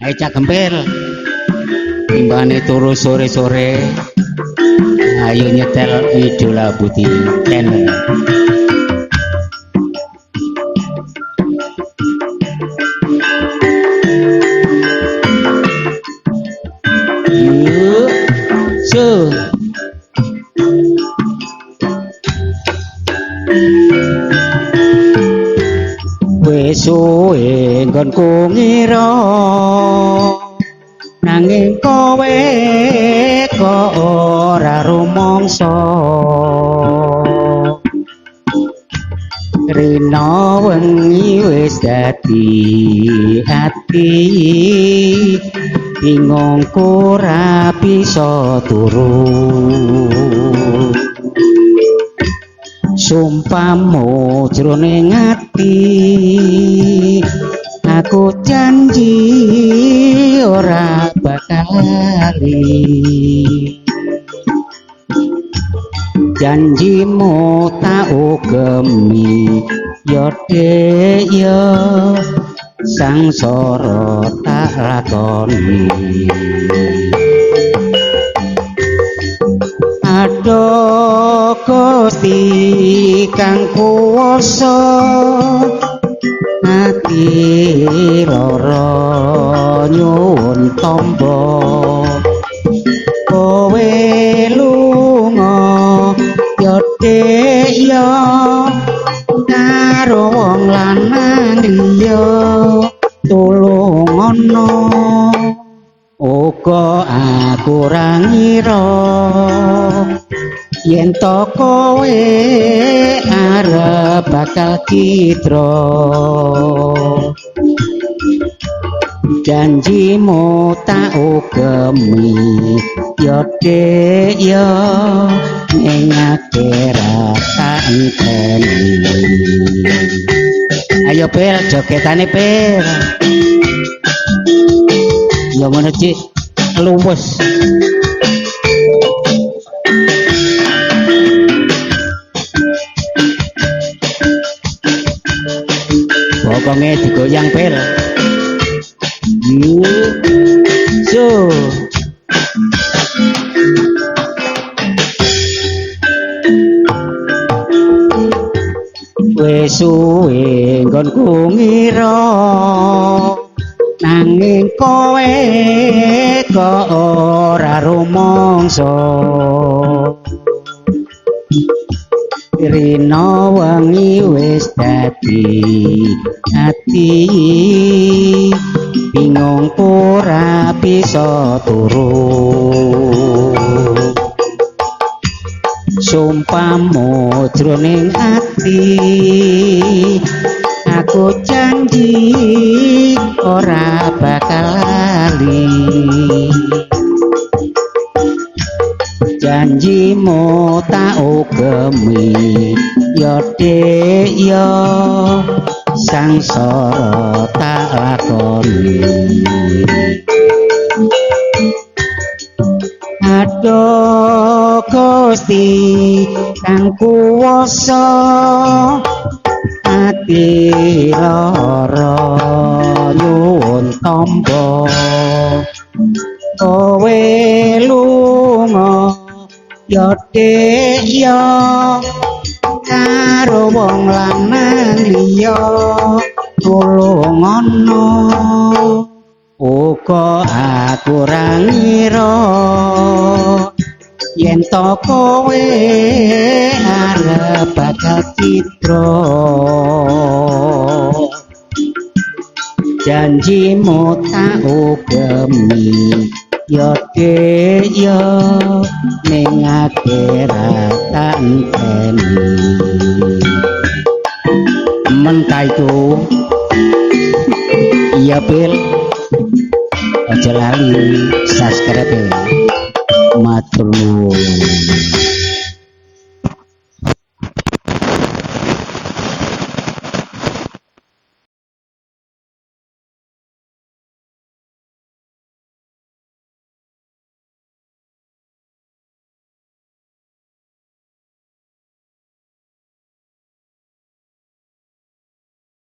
Ayo Cak Gempil. Timbane turu sore-sore. Ayo nyetel Idola Budi ten. Yuk, so. Wis suwe nggonku ngira nanging kowe kok ora rumangsa rina wengi wis dadi ati bingung ora bisa turu sumpamu jroning ati aku janji ora bakal lali janjimu tak ugemi yo dek yo sangsara tak lakoni aduh Gusti kang kuwasa ati lara nyuwun tamba kowe lunga yo dek yo karo wong lanang liya tulung ana uga aku ora ngira yen to kowe arep bakal citra janjimu tak ugemi yo dek yo ning akhirat tak enteni ayo Pel jogetane Pel yo ngono Cik luwes pokoknya digoyang Pel yuk so wis suwe nggonku ngira nanging kowe kok ora rumangsa rina wengi wis dadi ati bingung ora bisa turu sumpamu jroning ati aku janji ora bakal lali janjimu tak ugemi yo dek yo sangsara tak lakoni aduh Gusti kang kuwasa ati lara nyuwun tamba kowe lunga yo dek yo karo wong lanang liya tulung ana uga aku ora ngira yen to kowe arep bakal citra janjimu tak ugemi yo dek yo ning akhirat tak enteni mentah itu iya Pil aja lali subscribe matur nuwun